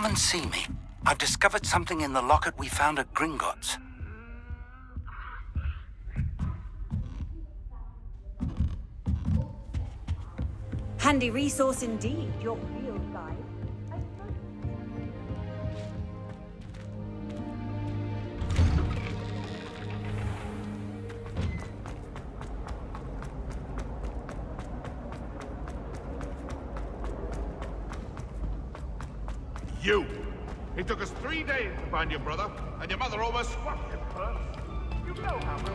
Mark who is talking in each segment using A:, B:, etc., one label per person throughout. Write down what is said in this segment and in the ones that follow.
A: Come and see me. I've discovered something in the locket we found at Gringotts.
B: Handy resource indeed, your field guide.
C: You! It took us 3 days to find your brother, and your mother almost squashed him first. You know how much.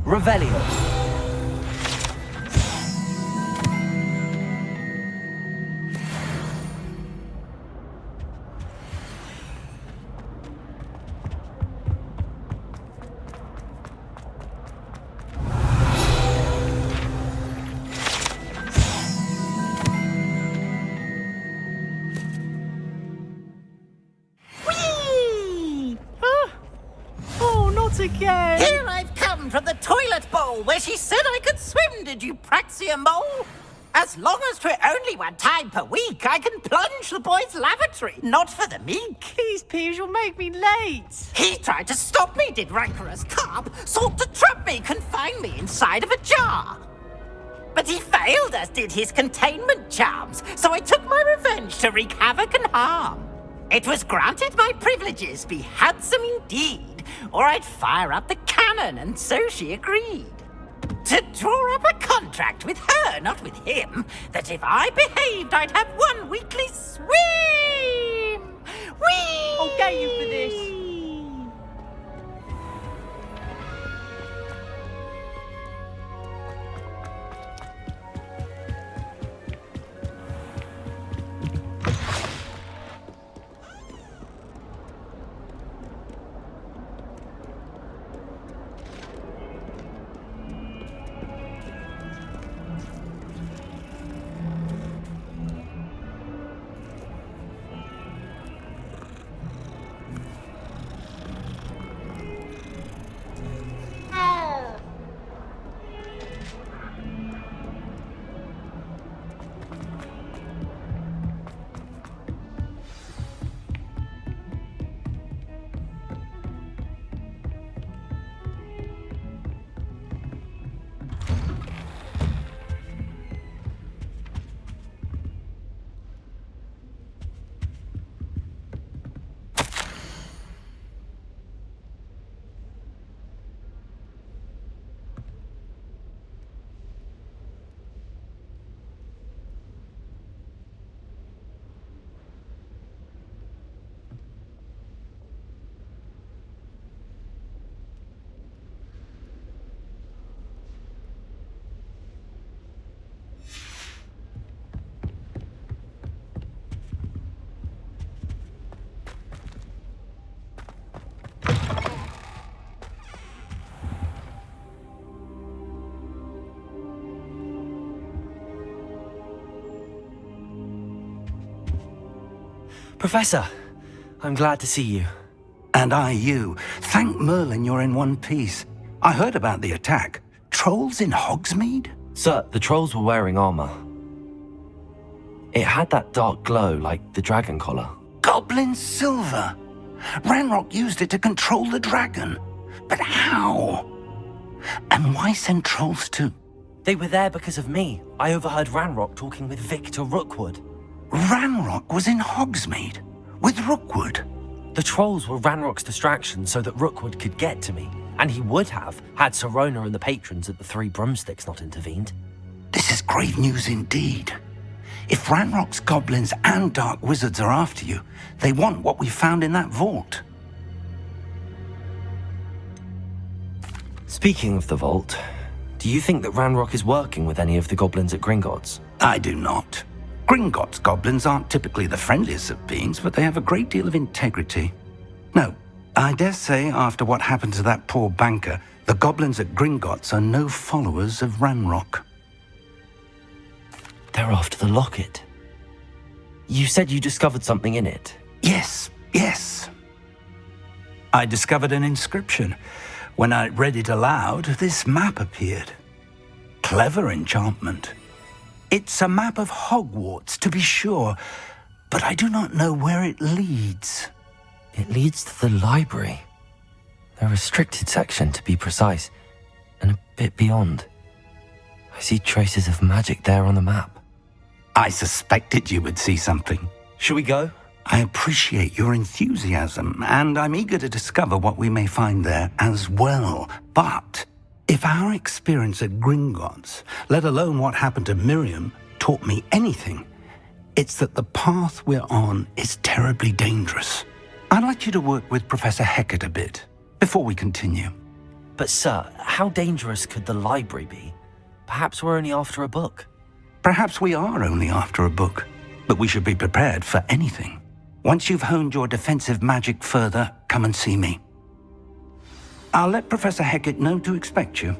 D: Revelio.
E: Whee! Huh? Oh, not again!
F: Here I've come from the toilet bowl where she said I could swim, did you praxia mole? As long as 'twere only 1 time per week, I can plunge the boy's lavatory, not for the meek.
E: Please, Peeves, you'll make me late.
F: He tried to stop me, did rancorous carp, sought to trap me, confine me inside of a jar. But he failed, as did his containment charms, so I took my revenge to wreak havoc and harm. It was granted my privileges be handsome indeed, or I'd fire up the cannon, and so she agreed. To draw up a contract with her, not with him, that if I behaved, I'd have 1 weekly swim! Whee!
E: I'll get you for this.
D: Professor, I'm glad to see you.
A: And I you. Thank Merlin you're in one piece. I heard about the attack. Trolls in Hogsmeade?
D: Sir, the trolls were wearing armor. It had that dark glow like the dragon collar.
A: Goblin silver! Ranrock used it to control the dragon. But how? And why send trolls too?
D: They were there because of me. I overheard Ranrock talking with Victor Rookwood.
A: Ranrock was in Hogsmeade with Rookwood.
D: The trolls were Ranrock's distraction so that Rookwood could get to me, and he would have had Sirona and the patrons at the Three Broomsticks not intervened.
A: This is grave news indeed. If Ranrock's goblins and dark wizards are after you, they want what we found in that vault.
D: Speaking of the vault, do you think that Ranrock is working with any of the goblins at Gringotts?
A: I do not. Gringotts goblins aren't typically the friendliest of beings, but they have a great deal of integrity. No, I dare say after what happened to that poor banker, the goblins at Gringotts are no followers of Ranrock.
D: They're after the locket. You said you discovered something in it.
A: Yes. I discovered an inscription. When I read it aloud, this map appeared. Clever enchantment. It's a map of Hogwarts, to be sure, but I do not know where it leads.
D: It leads to the library. The restricted section, to be precise, and a bit beyond. I see traces of magic there on the map.
A: I suspected you would see something.
D: Shall we go?
A: I appreciate your enthusiasm, and I'm eager to discover what we may find there as well. But if our experience at Gringotts, let alone what happened to Miriam, taught me anything, it's that the path we're on is terribly dangerous. I'd like you to work with Professor Hecat a bit before we continue.
D: But sir, how dangerous could the library be? Perhaps we're only after a book.
A: Perhaps we are only after a book, but we should be prepared for anything. Once you've honed your defensive magic further, come and see me. I'll let Professor Hecat know to expect you.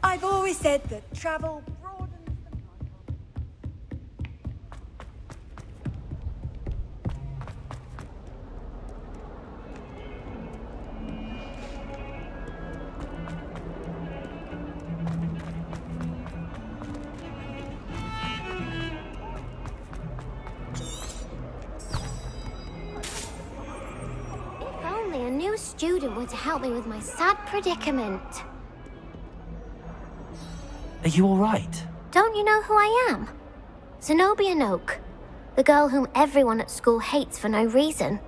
B: I've always said that travel broadens the mind.
G: If only a new student were to help me with my sad predicament.
D: Are you all right?
G: Don't you know who I am? Zenobia Noak, the girl whom everyone at school hates for no reason.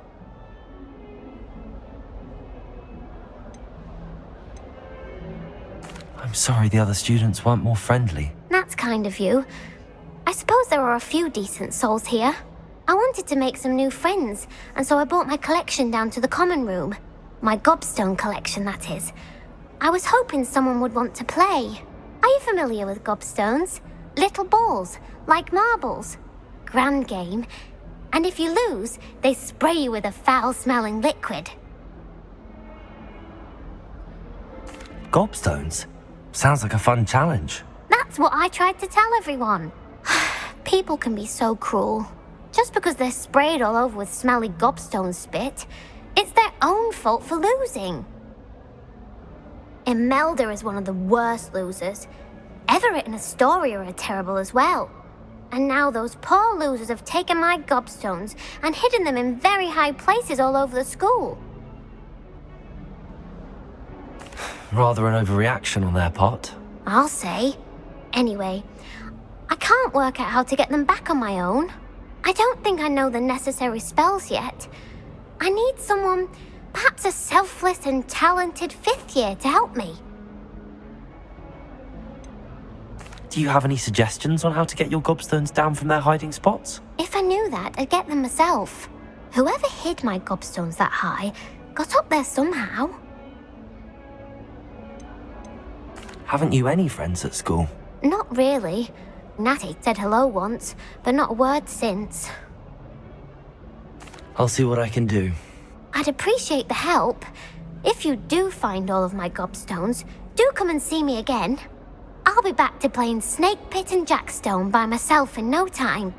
D: I'm sorry the other students weren't more friendly.
G: That's kind of you. I suppose there are a few decent souls here. I wanted to make some new friends, and so I brought my collection down to the common room. My gobstone collection, that is. I was hoping someone would want to play. Are you familiar with gobstones? Little balls, like marbles. Grand game. And if you lose, they spray you with a foul-smelling liquid.
D: Gobstones? Sounds like a fun challenge.
G: That's what I tried to tell everyone. People can be so cruel. Just because they're sprayed all over with smelly gobstone spit, it's their own fault for losing. Imelda is one of the worst losers. Everett and Astoria are terrible as well. And now those poor losers have taken my gobstones and hidden them in very high places all over the school.
D: Rather an overreaction on their part.
G: I'll say. Anyway, I can't work out how to get them back on my own. I don't think I know the necessary spells yet. I need someone, perhaps a selfless and talented fifth year to help me.
D: Do you have any suggestions on how to get your gobstones down from their hiding spots?
G: If I knew that, I'd get them myself. Whoever hid my gobstones that high got up there somehow.
D: Haven't you any friends at school?
G: Not really. Natty said hello once, but not a word since.
D: I'll see what I can do.
G: I'd appreciate the help. If you do find all of my gobstones, do come and see me again. I'll be back to playing Snake Pit and Jackstone by myself in no time.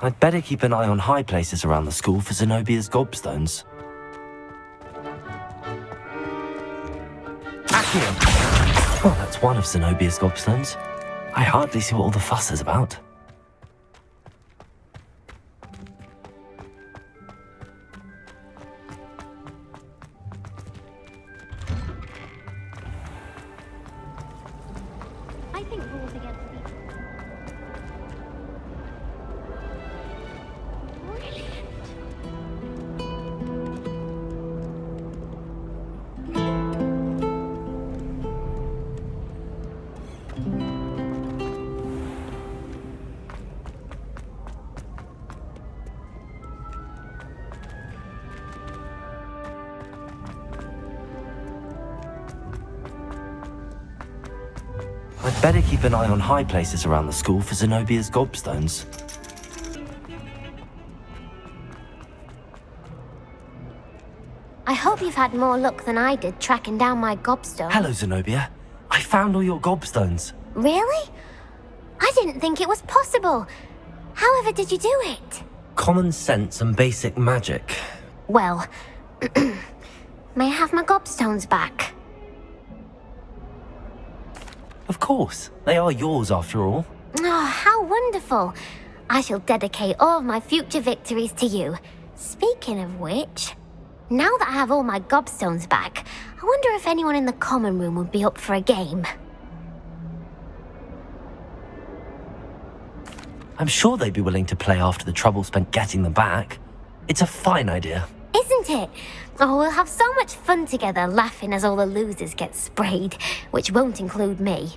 D: I'd better keep an eye on high places around the school for Zenobia's gobstones. Accio! Well, that's one of Zenobia's gobstones. I hardly see what all the fuss is about.
G: I think rules against people.
D: I'd better keep an eye on high places around the school for Zenobia's gobstones.
G: I hope you've had more luck than I did tracking down my gobstone.
D: Hello, Zenobia. I found all your gobstones.
G: Really? I didn't think it was possible. However did you do it?
D: Common sense and basic magic.
G: Well, may I have my gobstones back?
D: Of course, they are yours after all.
G: Oh, how wonderful. I shall dedicate all of my future victories to you. Speaking of which, now that I have all my gobstones back, I wonder if anyone in the common room would be up for a game.
D: I'm sure they'd be willing to play after the trouble spent getting them back. It's a fine idea.
G: Isn't it? Oh, we'll have so much fun together laughing as all the losers get sprayed, which won't include me.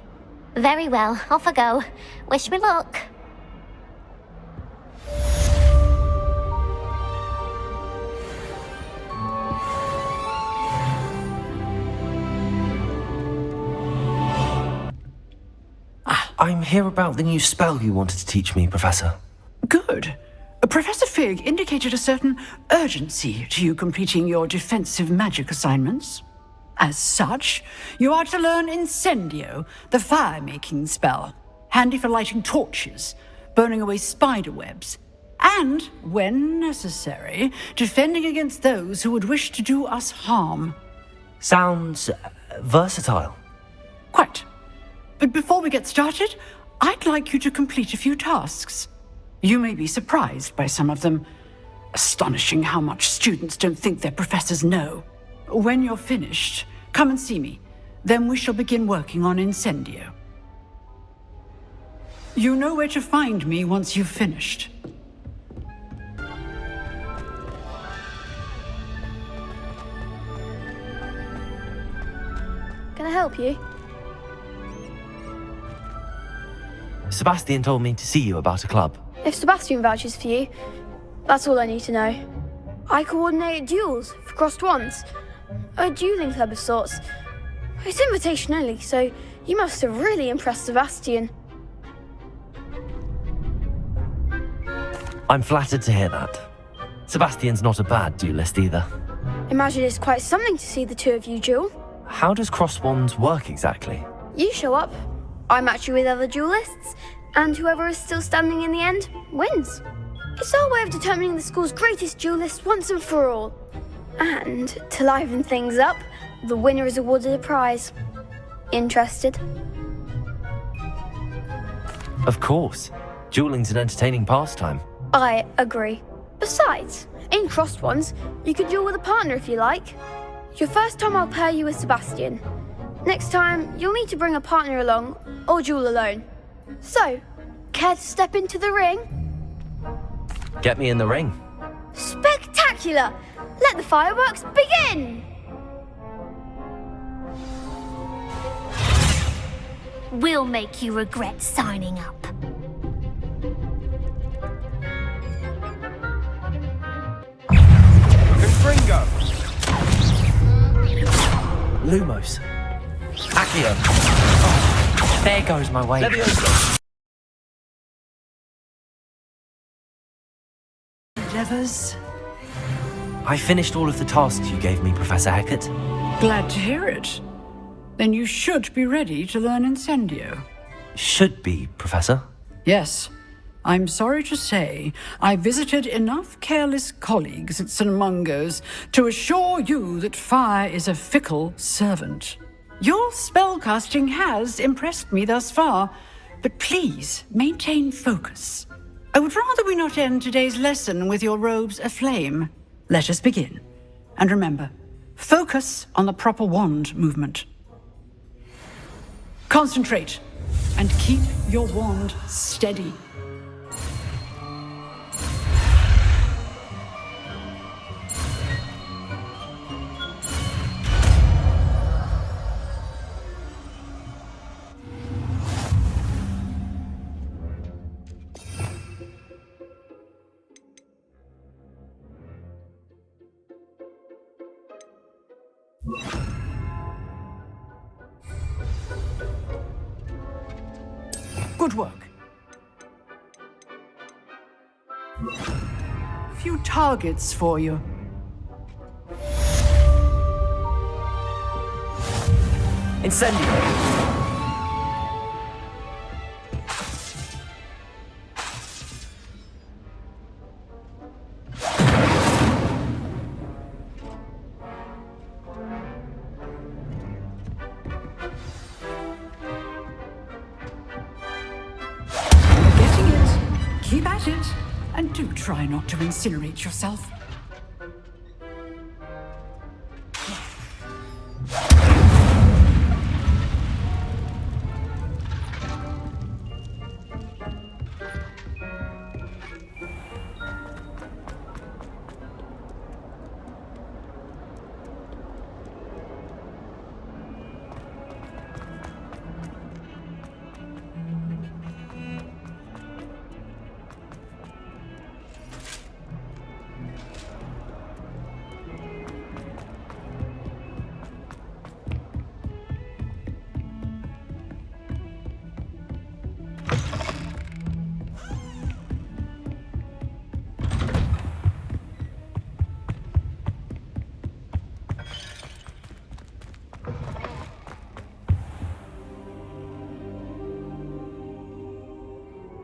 G: Very well, off I go. Wish me luck.
D: I'm here about the new spell you wanted to teach me, Professor.
H: Good. Professor Fig indicated a certain urgency to you completing your defensive magic assignments. As such, you are to learn Incendio, the fire-making spell, handy for lighting torches, burning away spider webs, and, when necessary, defending against those who would wish to do us harm.
D: Sounds versatile.
H: Quite. But before we get started, I'd like you to complete a few tasks. You may be surprised by some of them. Astonishing how much students don't think their professors know. When you're finished, come and see me. Then we shall begin working on Incendio. You know where to find me once you've finished.
I: Can I help you?
D: Sebastian told me to see you about a club.
I: If Sebastian vouches for you, that's all I need to know. I coordinate duels for crossed wands. A dueling club of sorts. It's invitation only, so you must have really impressed Sebastian.
D: I'm flattered to hear that. Sebastian's not a bad duelist either.
I: Imagine it's quite something to see the two of you duel.
D: How does cross wands work exactly?
I: You show up, I match you with other duelists, and whoever is still standing in the end wins. It's our way of determining the school's greatest duelist once and for all. And to liven things up, the winner is awarded a prize. Interested?
D: Of course. Dueling's an entertaining pastime.
I: I agree. Besides, in crossed ones, you can duel with a partner if you like. Your first time I'll pair you with Sebastian. Next time, you'll need to bring a partner along, or duel alone. So, care to step into the ring?
D: Get me in the ring.
I: Spectacular! Let the fireworks begin!
G: We'll make you regret signing up.
C: Confringo!
D: Lumos. Accio. Oh, there goes my way.
H: Levers.
D: I finished all of the tasks you gave me, Professor Hecat.
H: Glad to hear it. Then you should be ready to learn Incendio.
D: Should be, Professor.
H: Yes. I'm sorry to say, I visited enough careless colleagues at St. Mungo's to assure you that fire is a fickle servant. Your spellcasting has impressed me thus far, but please maintain focus. I would rather we not end today's lesson with your robes aflame. Let us begin. And remember, focus on the proper wand movement. Concentrate, and keep your wand steady. Good work. Few targets for you.
D: Incendio!
H: Keep at it, and do try not to incinerate yourself.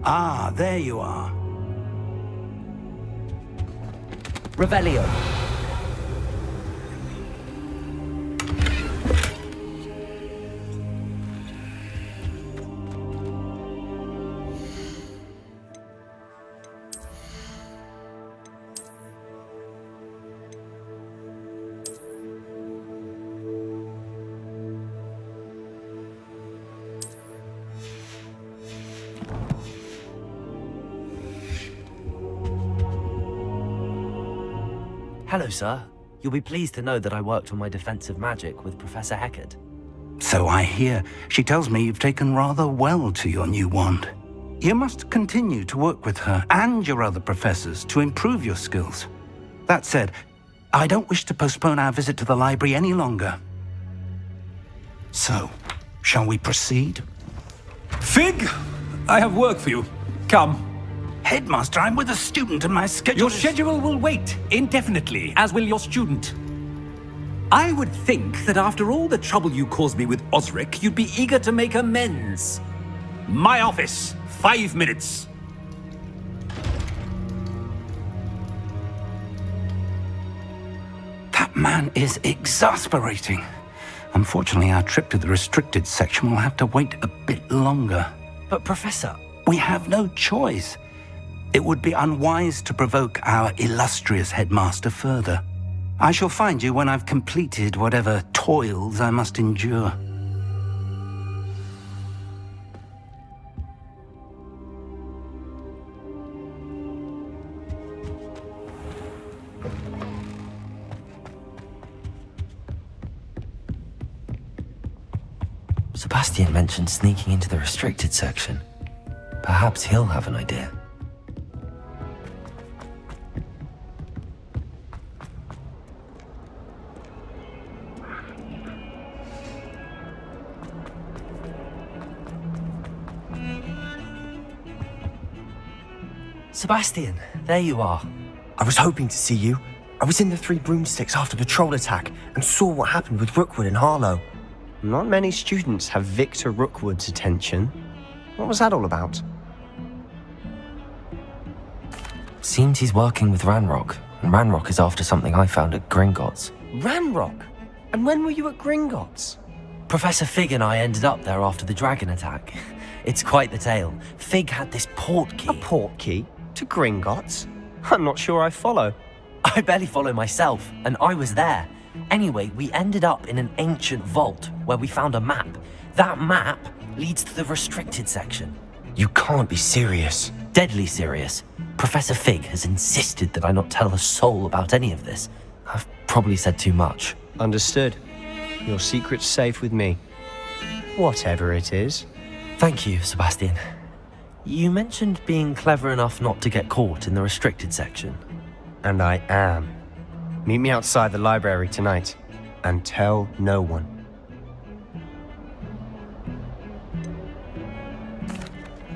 A: Ah, there you are.
D: Revelio. Hello, sir. You'll be pleased to know that I worked on my defensive magic with Professor Heckard.
A: So I hear. She tells me you've taken rather well to your new wand. You must continue to work with her and your other professors to improve your skills. That said, I don't wish to postpone our visit to the library any longer. So, shall we proceed?
J: Fig, I have work for you. Come.
A: Headmaster, I'm with a student and my schedule
J: Your schedule will wait indefinitely, as will your student. I would think that after all the trouble you caused me with Osric, you'd be eager to make amends. My office, 5 minutes.
A: That man is exasperating. Unfortunately, our trip to the restricted section will have to wait a bit longer.
D: But, Professor...
A: We have no choice. It would be unwise to provoke our illustrious headmaster further. I shall find you when I've completed whatever toils I must endure.
D: Sebastian mentioned sneaking into the restricted section. Perhaps he'll have an idea. Sebastian, there you are.
K: I was hoping to see you. I was in the Three Broomsticks after the troll attack and saw what happened with Rookwood and Harlow. Not many students have Victor Rookwood's attention. What was that all about?
D: Seems he's working with Ranrock, and Ranrock is after something I found at Gringotts.
K: Ranrock? And when were you at Gringotts?
D: Professor Fig and I ended up there after the dragon attack. It's quite the tale. Fig had this port key.
K: A port key? To Gringotts? I'm not sure I follow.
D: I barely follow myself, and I was there. Anyway, we ended up in an ancient vault where we found a map. That map leads to the restricted section.
K: You can't be serious.
D: Deadly serious. Professor Fig has insisted that I not tell a soul about any of this. I've probably said too much.
K: Understood. Your secret's safe with me. Whatever it is.
D: Thank you, Sebastian. You mentioned being clever enough not to get caught in the restricted section.
K: And I am. Meet me outside the library tonight, and tell no one.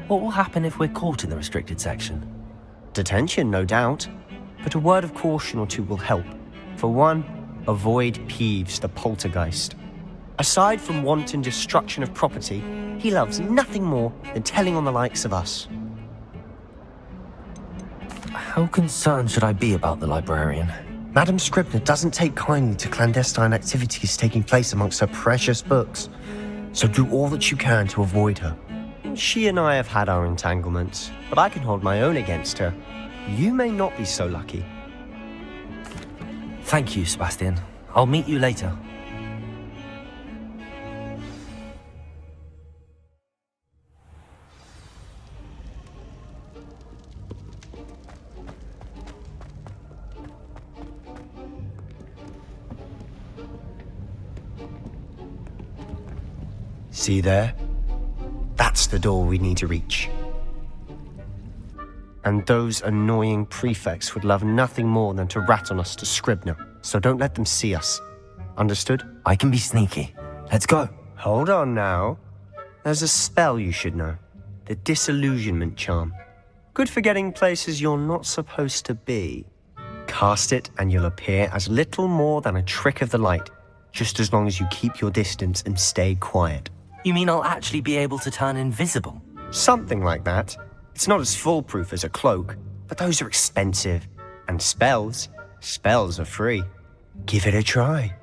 D: What will happen if we're caught in the restricted section?
K: Detention, no doubt. But a word of caution or two will help. For one, avoid Peeves, the poltergeist. Aside from wanton destruction of property, he loves nothing more than telling on the likes of us.
D: How concerned should I be about the librarian?
K: Madame Scribner doesn't take kindly to clandestine activities taking place amongst her precious books, so do all that you can to avoid her. She and I have had our entanglements, but I can hold my own against her. You may not be so lucky.
D: Thank you, Sebastian. I'll meet you later.
K: See there? That's the door we need to reach. And those annoying prefects would love nothing more than to rat on us to Scribner, so don't let them see us. Understood?
D: I can be sneaky. Let's go.
K: Hold on now. There's a spell you should know. The Disillusionment Charm. Good for getting places you're not supposed to be. Cast it and you'll appear as little more than a trick of the light, just as long as you keep your distance and stay quiet.
D: You mean I'll actually be able to turn invisible?
K: Something like that. It's not as foolproof as a cloak, but those are expensive. And spells are free. Give it a try.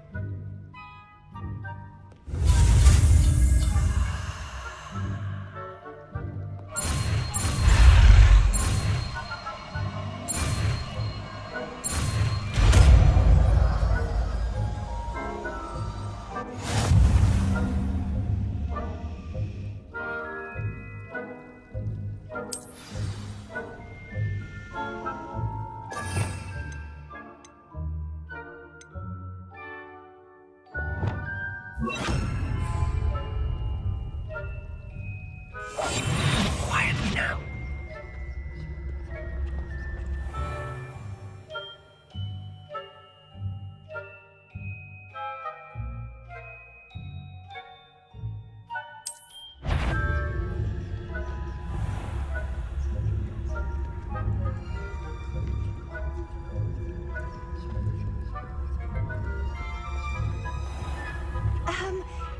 K: Quietly now.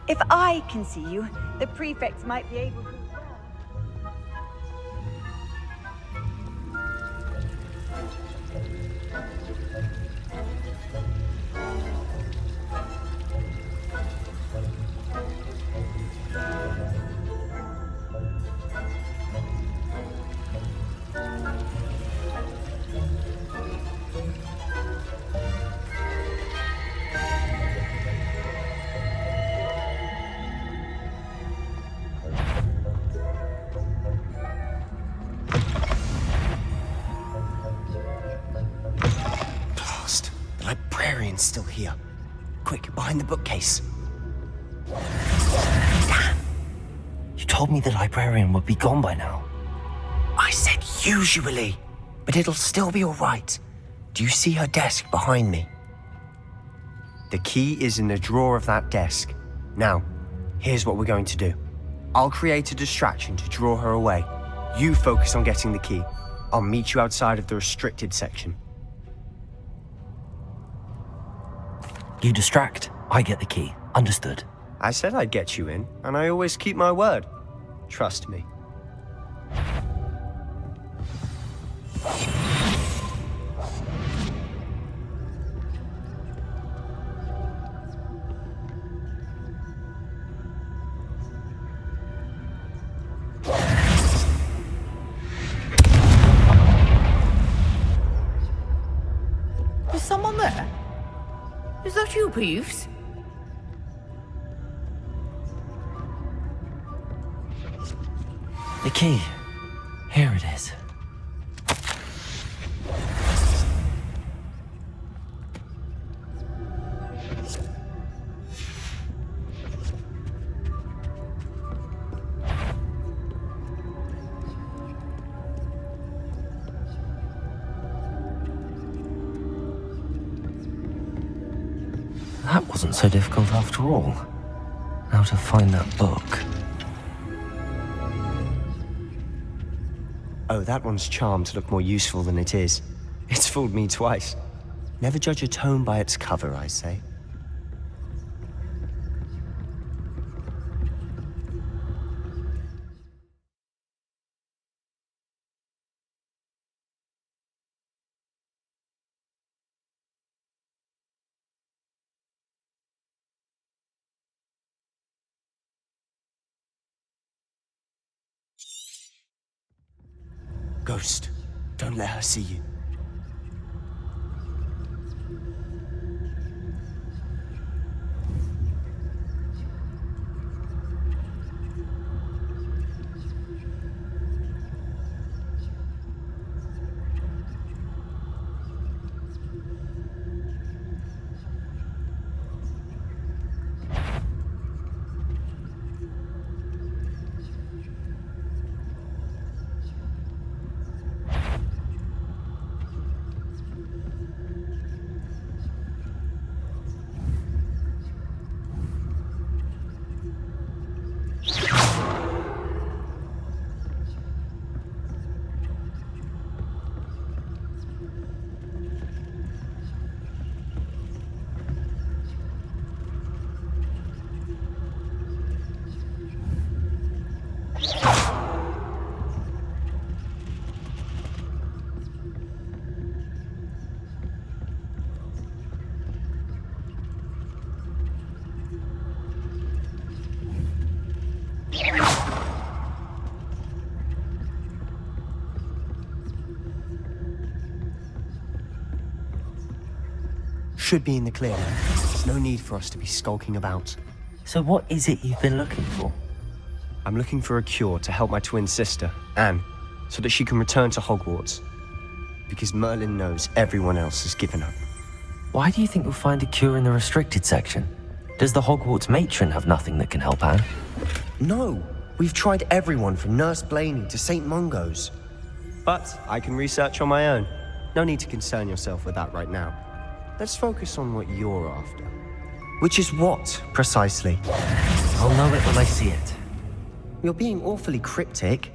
B: If I can see you, the prefects might be able to.
K: Still here. Quick, behind the bookcase.
D: Damn! You told me the librarian would be gone by now.
K: I said usually, but it'll still be all right. Do you see her desk behind me? The key is in the drawer of that desk. Now, here's what we're going to do. I'll create a distraction to draw her away. You focus on getting the key. I'll meet you outside of the restricted section.
D: You distract, I get the key. Understood.
K: I said I'd get you in, and I always keep my word. Trust me.
E: someone there? Is that you, Peeves?
D: The key. Here it is. That wasn't so difficult after all. Now to find that book.
K: Oh, that one's charmed to look more useful than it is. It's fooled me twice. Never judge a tome by its cover, I say. Ghost, don't let her see you. Should be in the clear now. There's no need for us to be skulking about.
D: So what is it you've been looking for?
K: I'm looking for a cure to help my twin sister, Anne, so that she can return to Hogwarts. Because Merlin knows everyone else has given up.
D: Why do you think you'll find a cure in the restricted section? Does the Hogwarts matron have nothing that can help Anne?
K: No! We've tried everyone from Nurse Blaney to St. Mungo's. But I can research on my own. No need to concern yourself with that right now. Let's focus on what you're after. Which is what, precisely?
D: I'll know it when I see it.
K: You're being awfully cryptic.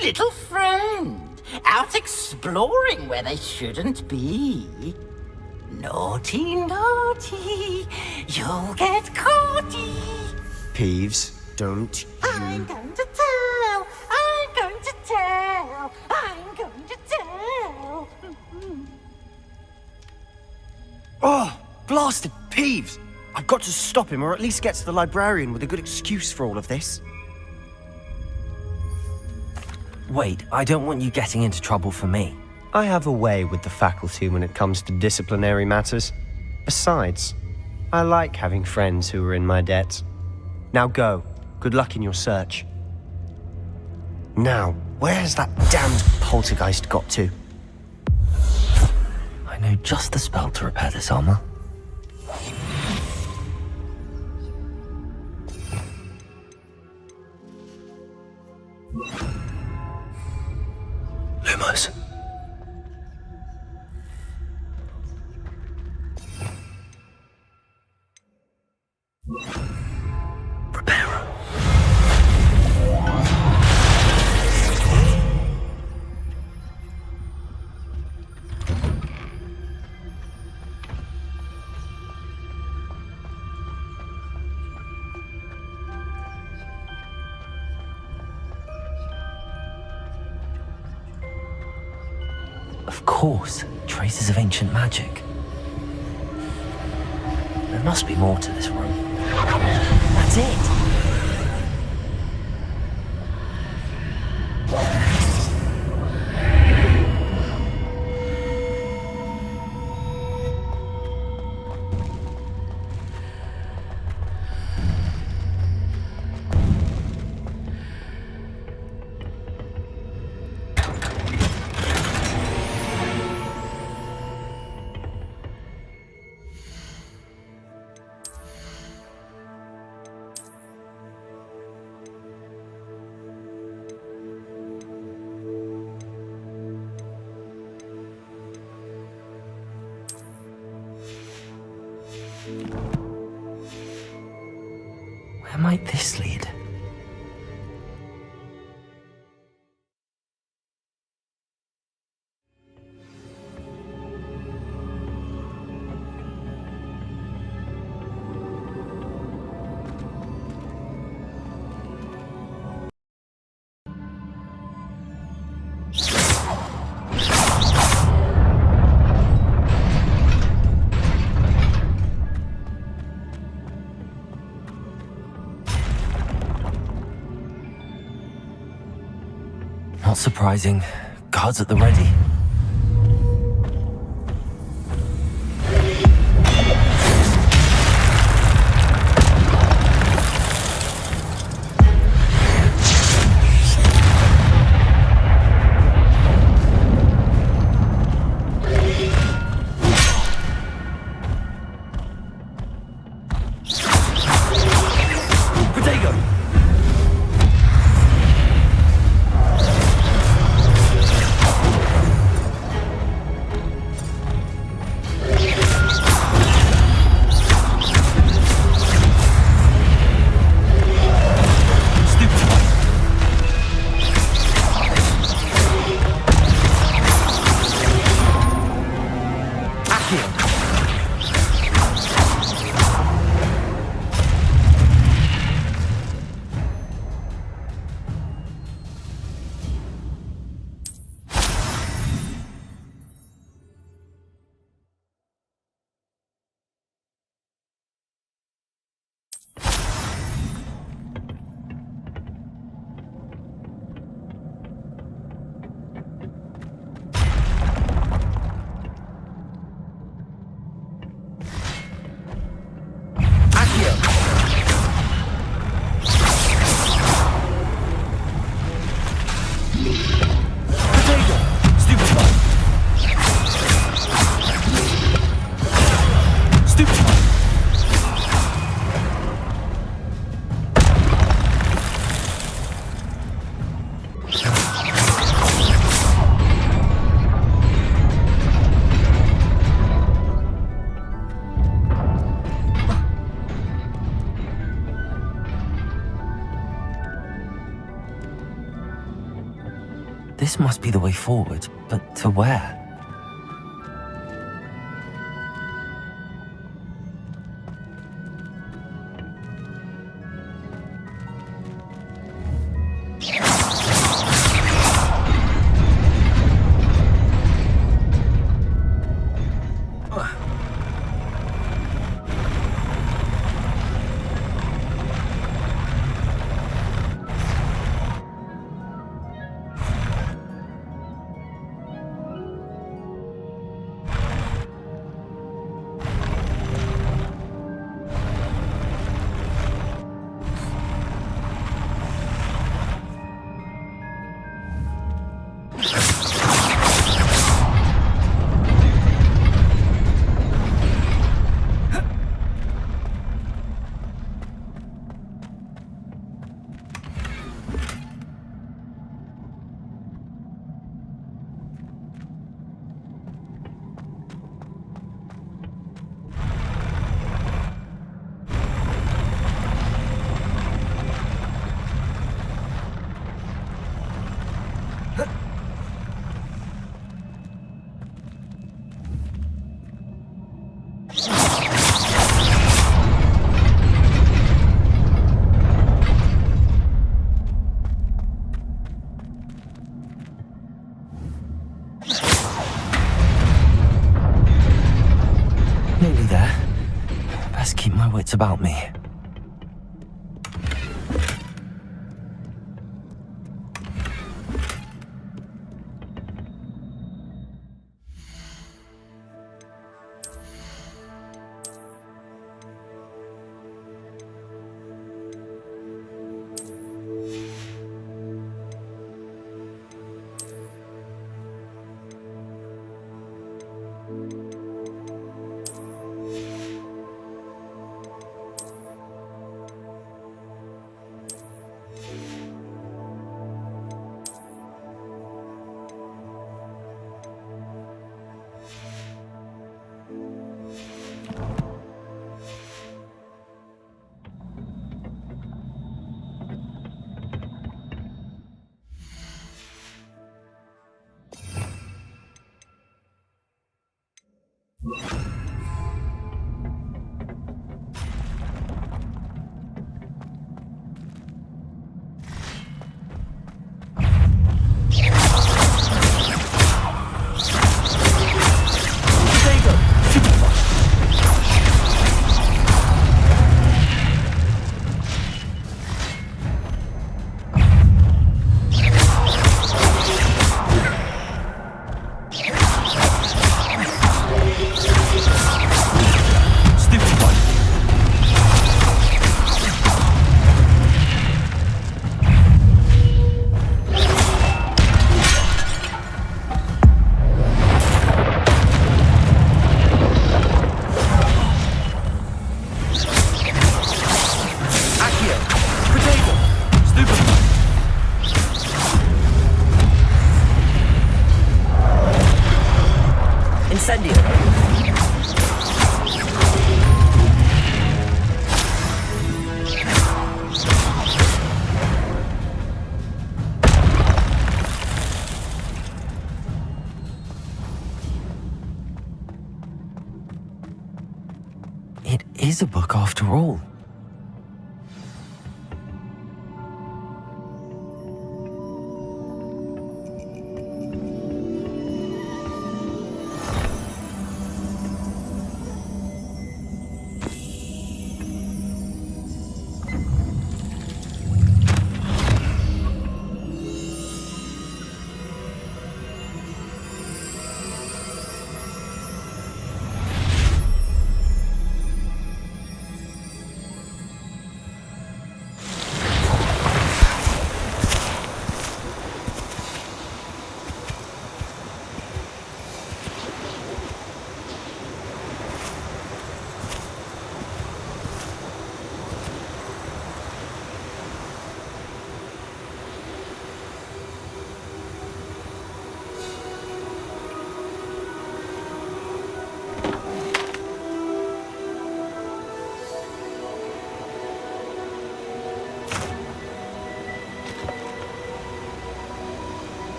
F: Little friend, out exploring where they shouldn't be. Naughty, naughty, you'll get caughty.
K: Peeves, don't you...
F: I'm going to tell, I'm going to tell, I'm going to tell.
K: Oh, blasted Peeves! I've got to stop him, or at least get to the librarian with a good excuse for all of this.
D: Wait, I don't want you getting into trouble for me.
K: I have a way with the faculty when it comes to disciplinary matters. Besides, I like having friends who are in my debt. Now go. Good luck in your search. Now, where has that damned poltergeist got to?
D: I know just the spell to repair this armor. Lumos. Of course, traces of ancient magic. There must be more to this room. That's it! Where might this lead? Not surprising. Guards at the ready. This must be the way forward, but to where? Best keep my wits about me. It is a book after all.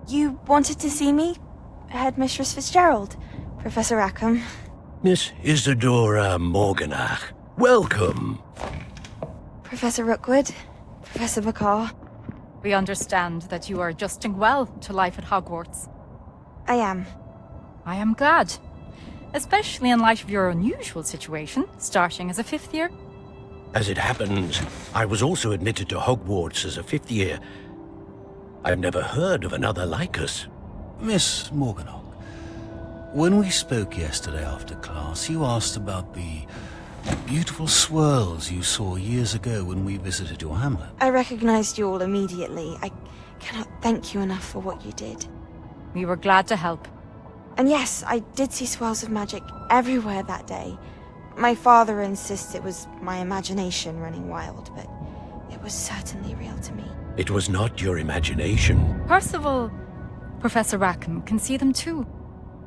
L: You wanted to see me? Headmistress Fitzgerald? Professor Rackham?
M: Miss Isadora Morganach, welcome.
L: Professor Rookwood? Professor Bakar?
N: We understand that you are adjusting well to life at Hogwarts.
L: I am.
N: I am glad. Especially in light of your unusual situation, starting as a 5th year.
M: As it happens, I was also admitted to Hogwarts as a fifth year. I've never heard of another like us.
O: Miss Morganach, when we spoke yesterday after class, you asked about the beautiful swirls you saw years ago when we visited your hamlet.
L: I recognized you all immediately. I cannot thank you enough for what you did.
N: We were glad to help.
L: And yes, I did see swirls of magic everywhere that day. My father insists it was my imagination running wild, but it was certainly real to me.
M: It was not your imagination.
N: Percival, Professor Rackham can see them too.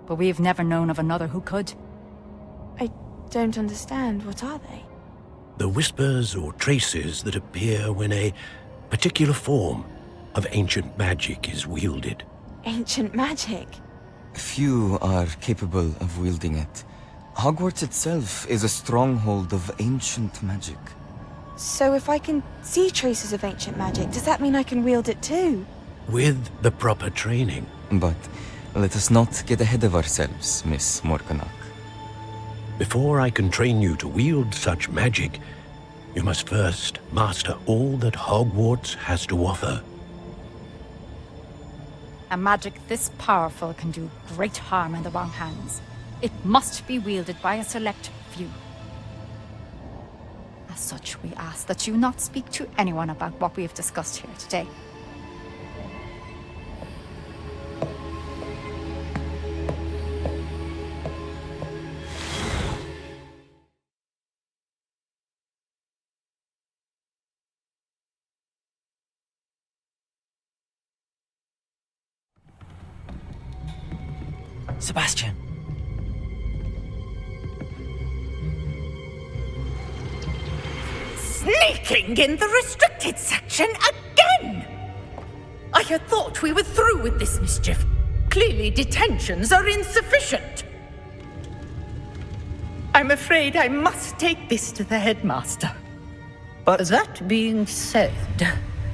N: But we've never known of another who could.
L: I don't understand. What are they?
M: The whispers or traces that appear when a particular form of ancient magic is wielded.
L: Ancient magic?
P: Few are capable of wielding it. Hogwarts itself is a stronghold of ancient magic.
L: So if I can see traces of ancient magic, does that mean I can wield it too?
M: With the proper training.
P: But let us not get ahead of ourselves, Miss Morganach.
M: Before I can train you to wield such magic, you must first master all that Hogwarts has to offer.
N: A magic this powerful can do great harm in the wrong hands. It must be wielded by a select few. As such, we ask that you not speak to anyone about what we have discussed here today.
D: Sebastian.
F: Sneaking in the restricted section again! I had thought we were through with this mischief. Clearly detentions are insufficient. I'm afraid I must take this to the headmaster.
Q: But that being said,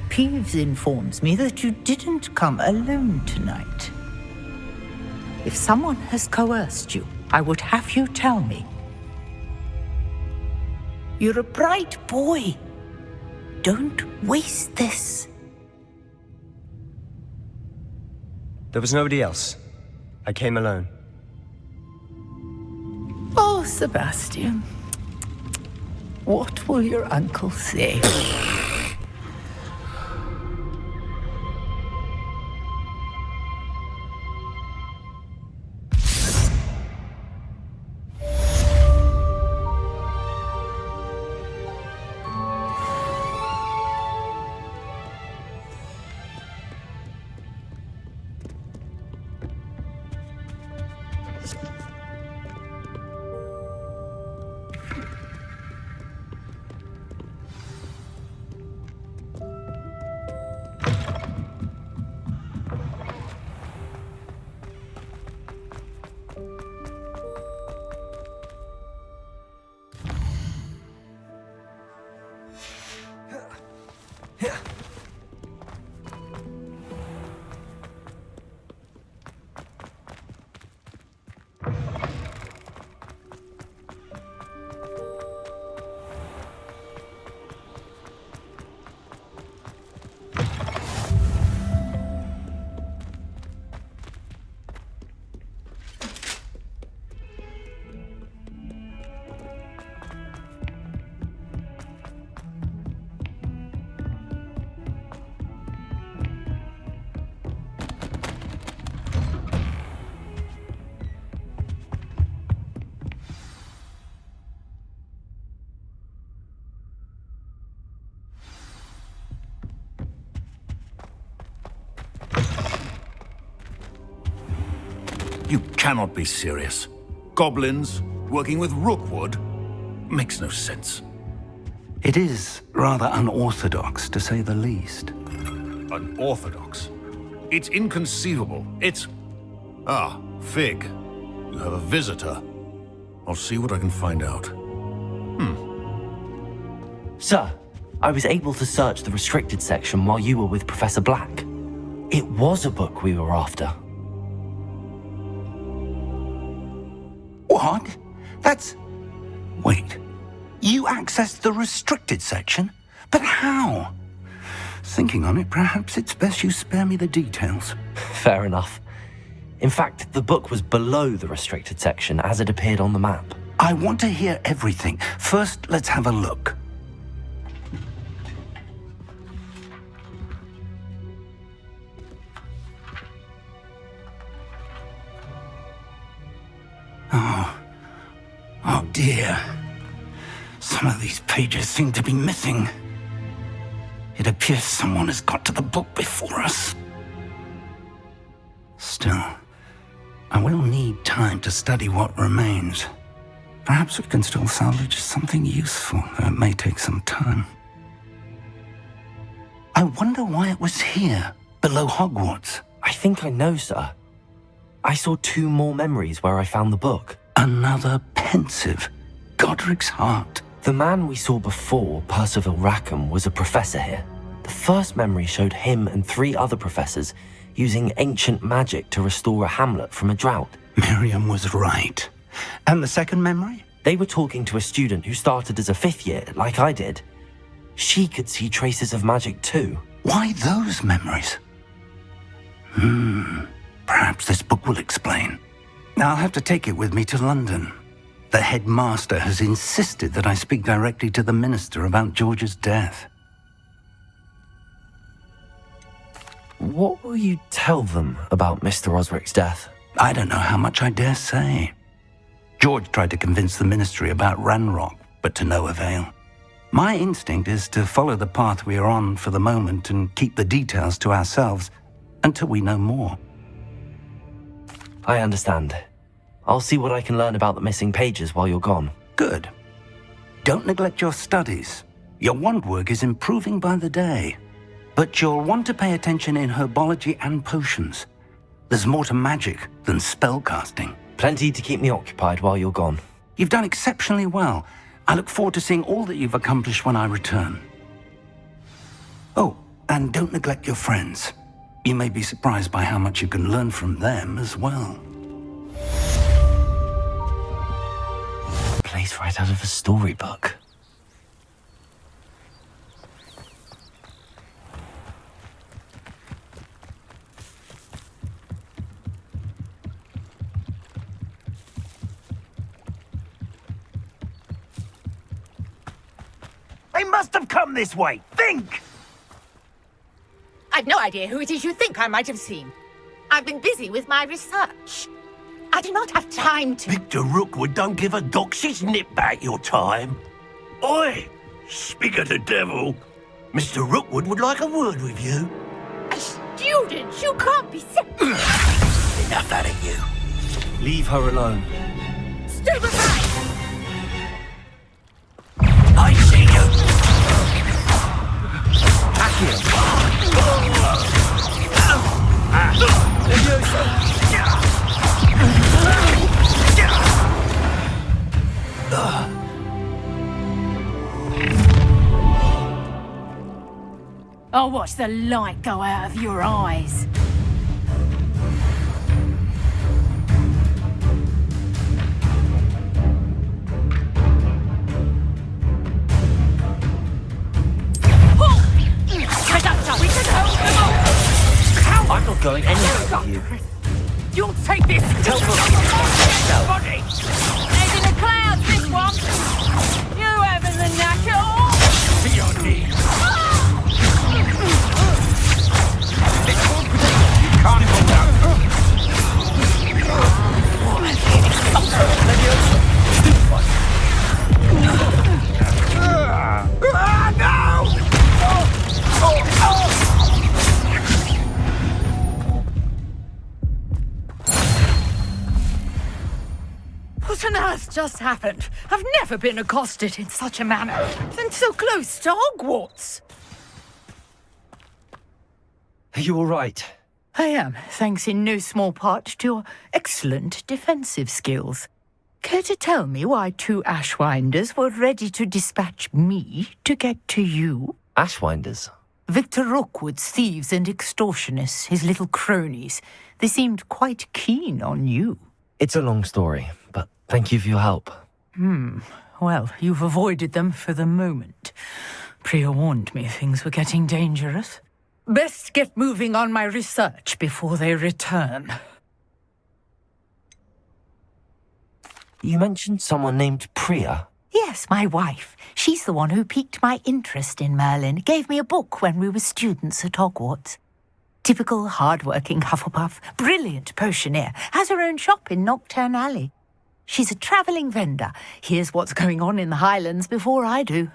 Q: Peeves informs me that you didn't come alone tonight. If someone has coerced you, I would have you tell me. You're a bright boy. Don't waste this.
K: There was nobody else. I came alone.
Q: Oh, Sebastian. What will your uncle say?
C: You cannot be serious. Goblins working with Rookwood? Makes no sense.
A: It is rather unorthodox, to say the least.
C: Unorthodox? It's inconceivable. It's... Ah, Fig. You have a visitor. I'll see what I can find out.
D: Sir, I was able to search the restricted section while you were with Professor Black. It was a book we were after.
A: What? That's... Wait. You accessed the restricted section? But how? Thinking on it, perhaps it's best you spare me the details.
D: Fair enough. In fact, the book was below the restricted section as it appeared on the map.
A: I want to hear everything. First, let's have a look. Oh dear. Some of these pages seem to be missing. It appears someone has got to the book before us. Still, I will need time to study what remains. Perhaps we can still salvage something useful, though it may take some time. I wonder why it was here, below Hogwarts.
D: I think I know, sir. I saw 2 more memories where I found the book.
A: Another pensive. Godric's heart.
D: The man we saw before, Percival Rackham, was a professor here. The first memory showed him and 3 other professors using ancient magic to restore a hamlet from a drought.
A: Miriam was right. And the second memory?
D: They were talking to a student who started as a 5th year, like I did. She could see traces of magic too.
A: Why those memories? Perhaps this book will explain. I'll have to take it with me to London. The headmaster has insisted that I speak directly to the minister about George's death.
D: What will you tell them about Mr. Osric's death?
A: I don't know how much I dare say. George tried to convince the ministry about Ranrock, but to no avail. My instinct is to follow the path we are on for the moment and keep the details to ourselves until we know more.
D: I understand. I'll see what I can learn about the missing pages while you're gone.
A: Good. Don't neglect your studies. Your wand work is improving by the day. But you'll want to pay attention in herbology and potions. There's more to magic than spellcasting.
D: Plenty to keep me occupied while you're gone.
A: You've done exceptionally well. I look forward to seeing all that you've accomplished when I return. Oh, and don't neglect your friends. You may be surprised by how much you can learn from them as well.
D: Place right out of a storybook.
J: They must have come this way. Think!
F: I've no idea who it is you think I might have seen. I've been busy with my research. I do not have time to...
M: Victor Rookwood don't give a doxy's nip back your time. Oi! Speak of the devil. Mr. Rookwood would like a word with you.
F: A student? You can't be so...
M: Enough out of you.
D: Leave her alone.
F: Stay behind!
M: I see you.
N: I'll watch the light go out of your eyes.
D: I'm not going anywhere with you.
F: You'll take this!
D: Tell them.
F: Body!
N: He's in the clouds, this one! You having the knack at all?
M: To your knees. You can't hold out.
N: What on earth just happened? I've never been accosted in such a manner, and so close to Hogwarts.
D: Are you all right?
Q: I am, thanks in no small part to your excellent defensive skills. Care to tell me why 2 Ashwinders were ready to dispatch me to get to you?
D: Ashwinders?
Q: Victor Rookwood's thieves and extortionists, his little cronies. They seemed quite keen on you.
D: It's a long story, but thank you for your help.
Q: Well, you've avoided them for the moment. Priya warned me things were getting dangerous. Best get moving on my research before they return.
D: You mentioned someone named Priya.
Q: Yes, my wife. She's the one who piqued my interest in Merlin. Gave me a book when we were students at Hogwarts. Typical hard-working Hufflepuff, brilliant potioneer, has her own shop in Nocturne Alley. She's a travelling vendor. Hears what's going on in the Highlands before I do.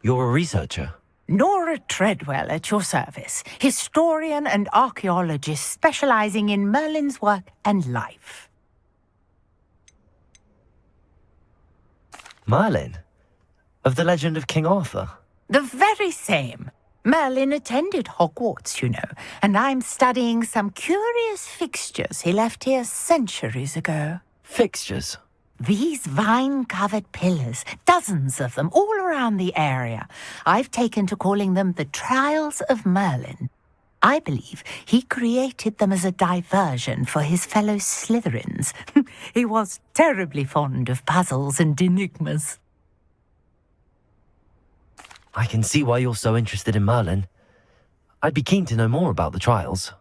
D: You're a researcher?
Q: Nora Treadwell at your service. Historian and archaeologist specialising in Merlin's work and life.
D: Merlin? Of the legend of King Arthur?
Q: The very same. Merlin attended Hogwarts, you know, and I'm studying some curious fixtures he left here centuries ago.
D: Fixtures?
Q: These vine-covered pillars, dozens of them, all around the area. I've taken to calling them the Trials of Merlin. I believe he created them as a diversion for his fellow Slytherins. He was terribly fond of puzzles and enigmas.
D: I can see why you're so interested in Merlin. I'd be keen to know more about the trials.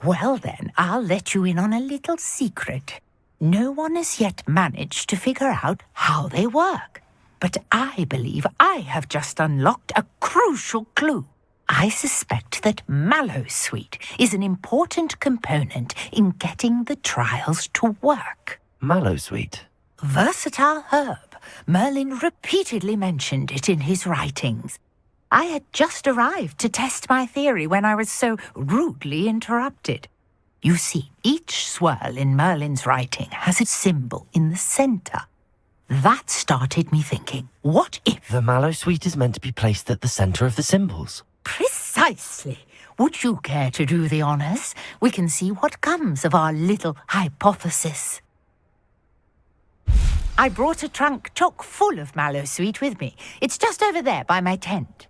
Q: Well then, I'll let you in on a little secret. No one has yet managed to figure out how they work. But I believe I have just unlocked a crucial clue. I suspect that Mallowsweet is an important component in getting the trials to work.
D: Mallowsweet?
Q: Versatile herb. Merlin repeatedly mentioned it in his writings. I had just arrived to test my theory when I was so rudely interrupted. You see, each swirl in Merlin's writing has a symbol in the centre. That started me thinking, what if...
D: The Mallowsweet is meant to be placed at the centre of the symbols.
Q: Precisely. Would you care to do the honours? We can see what comes of our little hypothesis. I brought a trunk chock full of Mallowsweet with me. It's just over there by my tent.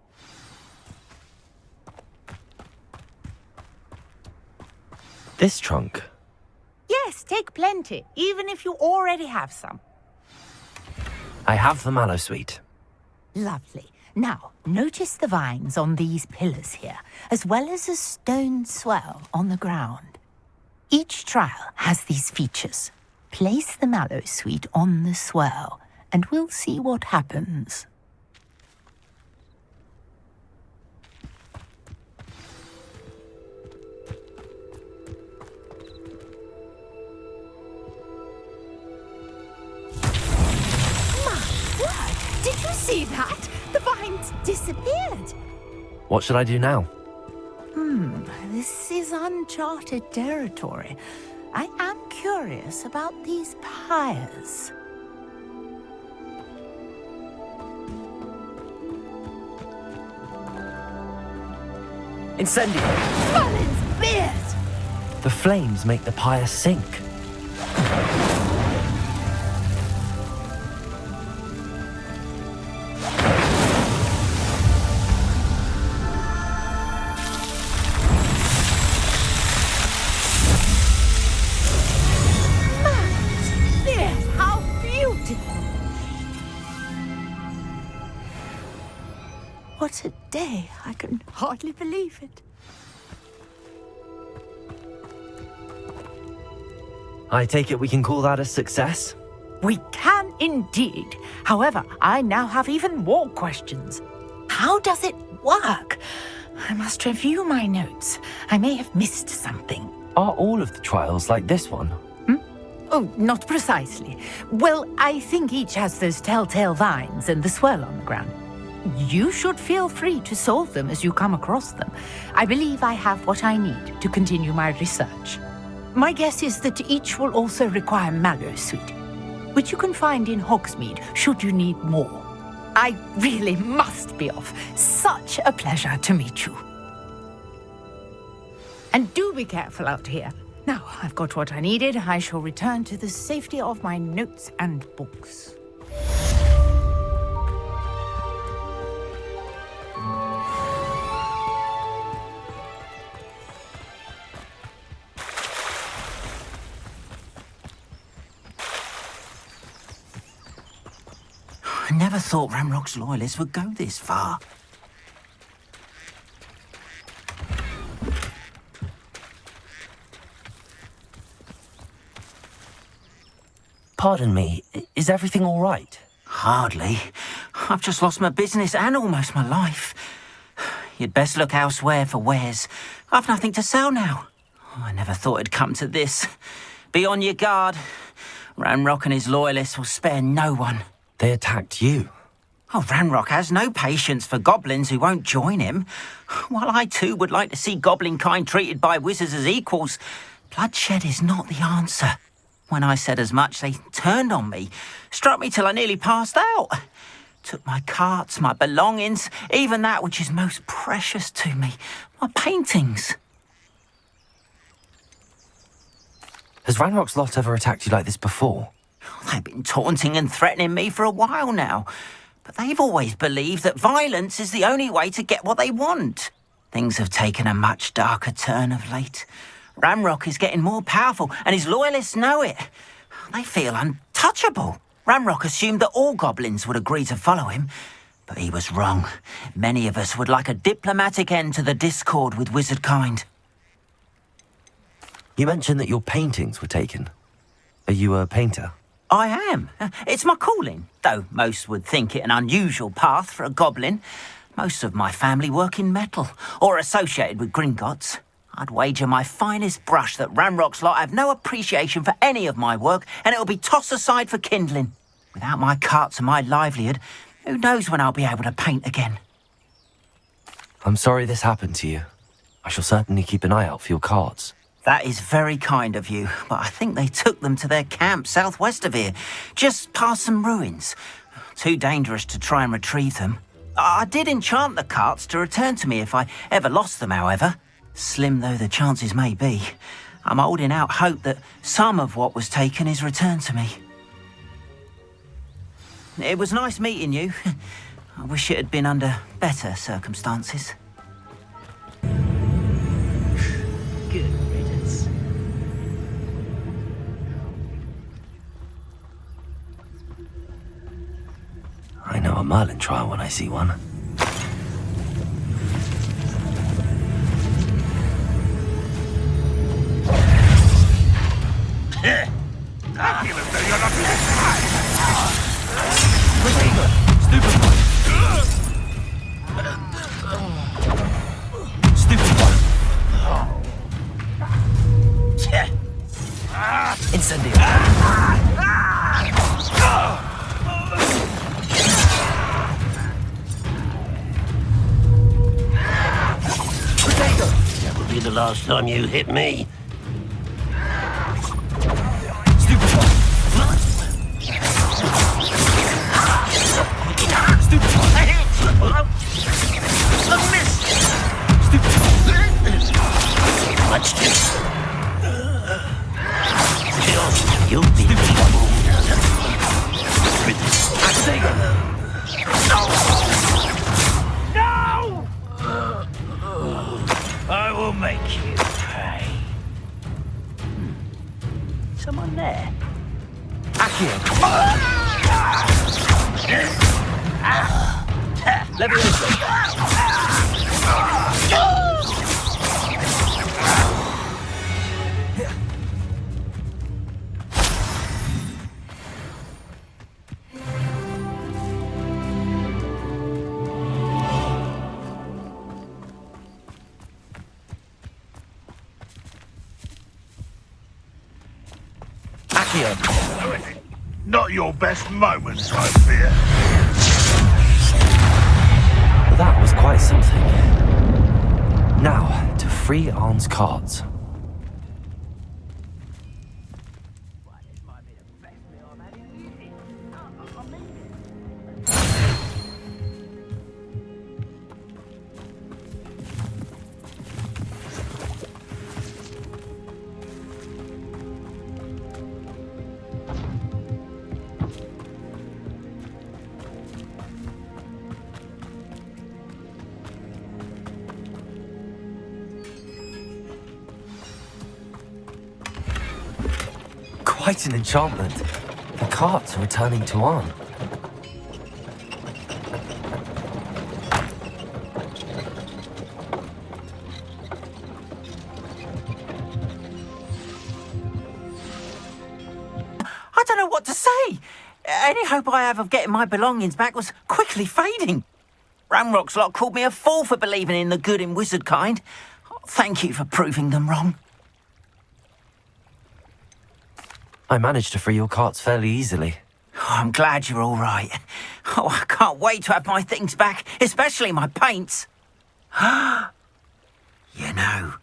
D: This trunk?
Q: Yes, take plenty, even if you already have some.
D: I have the Mallowsweet.
Q: Lovely. Now, notice the vines on these pillars here, as well as a stone swell on the ground. Each trial has these features. Place the Mallowsweet on the swirl, and we'll see what happens. My word! Did you see that? The vines disappeared.
D: What should I do now?
Q: This is uncharted territory. I am curious about these pyres.
D: Incendio!
Q: Merlin's beard!
D: The flames make the pyre sink.
Q: What a day! I can hardly believe it.
D: I take it we can call that a success?
Q: We can indeed. However, I now have even more questions. How does it work? I must review my notes. I may have missed something.
D: Are all of the trials like this one?
Q: Oh, not precisely. Well, I think each has those telltale vines and the swirl on the ground. You should feel free to solve them as you come across them. I believe I have what I need to continue my research. My guess is that each will also require Mallowsweet, which you can find in Hogsmeade should you need more. I really must be off. Such a pleasure to meet you. And do be careful out here. Now, I've got what I needed. I shall return to the safety of my notes and books.
F: never thought Ranrock's loyalists would go this far.
D: Pardon me, is everything all right?
F: Hardly. I've just lost my business and almost my life. You'd best look elsewhere for wares. I've nothing to sell now. Oh, I never thought it'd come to this. Be on your guard. Ranrock and his loyalists will spare no one.
D: They attacked you?
F: Oh, Ranrock has no patience for goblins who won't join him. While I too would like to see goblin kind treated by wizards as equals, bloodshed is not the answer. When I said as much, they turned on me, struck me till I nearly passed out. Took my carts, my belongings, even that which is most precious to me, my paintings.
D: Has Ranrock's lot ever attacked you like this before?
F: They've been taunting and threatening me for a while now, but they've always believed that violence is the only way to get what they want. Things have taken a much darker turn of late. Ranrock is getting more powerful, and his loyalists know it. They feel untouchable. Ranrock assumed that all goblins would agree to follow him, but he was wrong. Many of us would like a diplomatic end to the discord with wizard kind.
D: You mentioned that your paintings were taken. Are you a painter?
F: I am. It's my calling, though most would think it an unusual path for a goblin. Most of my family work in metal, or associated with Gringotts. I'd wager my finest brush that Ranrock's lot have no appreciation for any of my work, and it'll be tossed aside for kindling. Without my carts and my livelihood, who knows when I'll be able to paint again?
D: I'm sorry this happened to you. I shall certainly keep an eye out for your carts.
F: That is very kind of you, but I think they took them to their camp southwest of here, just past some ruins. Too dangerous to try and retrieve them. I did enchant the carts to return to me if I ever lost them, however. Slim though the chances may be, I'm holding out hope that some of what was taken is returned to me. It was nice meeting you. I wish it had been under better circumstances. Good riddance.
D: I know a Merlin trial when I see one.
C: I feel as though you're not listening.
J: Stupid one. Stupid one.
D: Incendio.
M: That will be the last time you hit me. Much too. You'll be in trouble.
J: No! I will make you pay. Someone there?
C: Not your best moments, I fear.
D: That was quite something. Now, to free Arn's cards. Quite an enchantment. The carts are returning to Arn.
F: Any hope I have of getting my belongings back was quickly fading. Ramrock's lot called me a fool for believing in the good in wizard kind. Thank you for proving them wrong.
D: I managed to free your carts fairly easily.
F: Oh, I'm glad you're all right. Oh, I can't wait to have my things back, especially my paints. You know,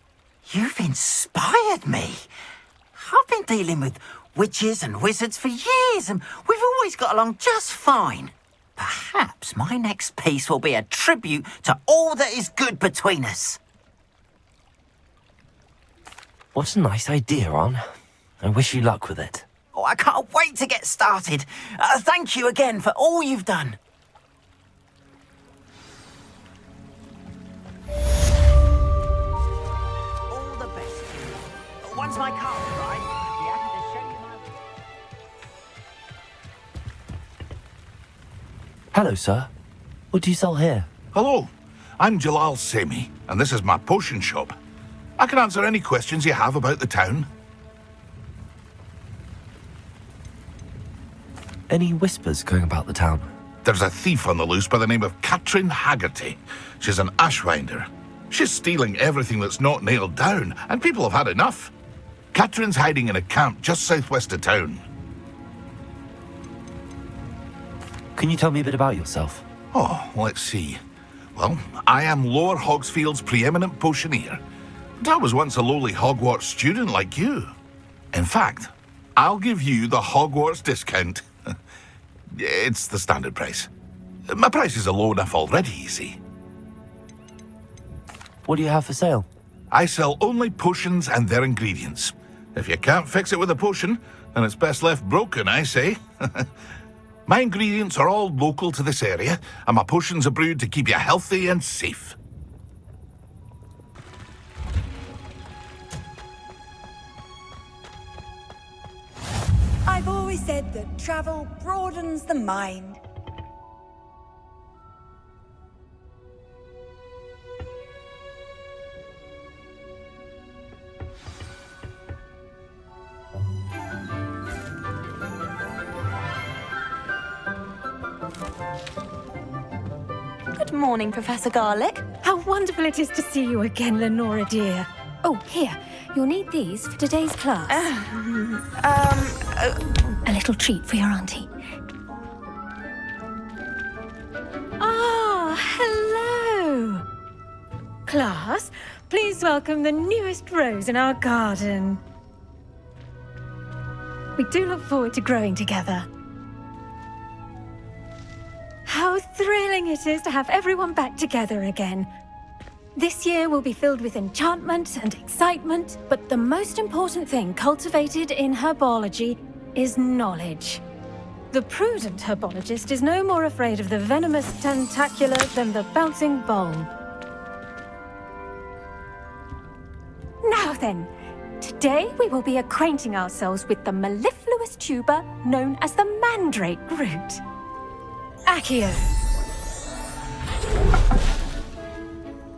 F: you've inspired me. I've been dealing with witches and wizards for years, and we've always got along just fine. Perhaps my next piece will be a tribute to all that is good between us.
D: What a nice idea, Ron. I wish you luck with it.
F: Oh, I can't wait to get started. Thank you again for all you've done. All the best. Once my car's right, I'll be happy to show you my...
D: Hello, sir. What do you sell here?
R: Hello, I'm Jalal Semi, and this is my potion shop. I can answer any questions you have about the town.
D: Any whispers going about the town?
R: There's a thief on the loose by the name of Katrin Haggerty. She's an ashwinder. She's stealing everything that's not nailed down, and people have had enough. Katrin's hiding in a camp just southwest of town.
D: Can you tell me a bit about yourself?
R: Oh, let's see. Well, I am Lower Hogsfield's preeminent potioneer. And I was once a lowly Hogwarts student like you. In fact, I'll give you the Hogwarts discount. It's the standard price. My prices are low enough already, you see.
D: What do you have for sale?
R: I sell only potions and their ingredients. If you can't fix it with a potion, then it's best left broken, I say. My ingredients are all local to this area, and my potions are brewed to keep you healthy and safe.
B: I've always said that travel broadens the mind.
S: Good morning, Professor Garlick.
T: How wonderful it is to see you again, Lenora dear. Oh, here. You'll need these for today's class. A little treat for your auntie. Ah, hello. Class, please welcome the newest rose in our garden. We do look forward to growing together. How thrilling it is to have everyone back together again. This year will be filled with enchantment and excitement, but the most important thing cultivated in herbology is knowledge. The prudent herbologist is no more afraid of the venomous tentacular than the bouncing bulb. Now then, today we will be acquainting ourselves with the mellifluous tuber known as the mandrake root. Accio.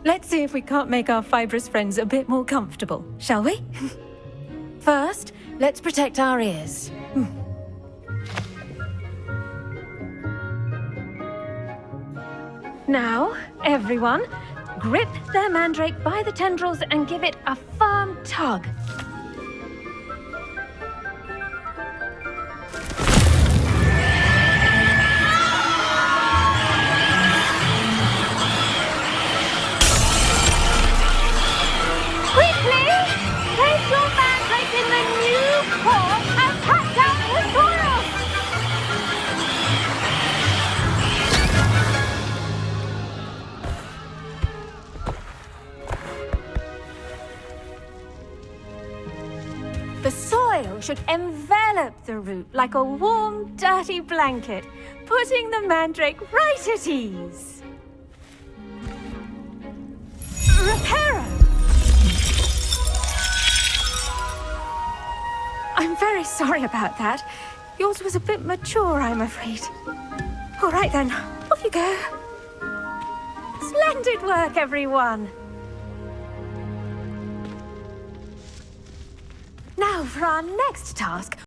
T: Let's see if we can't make our fibrous friends a bit more comfortable, shall we? First, let's protect our ears. Now, everyone, grip their mandrake by the tendrils and give it a firm tug.
G: Quickly! Place your mandrake in the new core and cut down the soil!
T: The soil should envelop the root like a warm, dirty blanket, putting the mandrake right at ease. Reparo! I'm very sorry about that. Yours was a bit mature, I'm afraid. All right then, off you go. Splendid work, everyone. Now for our next task,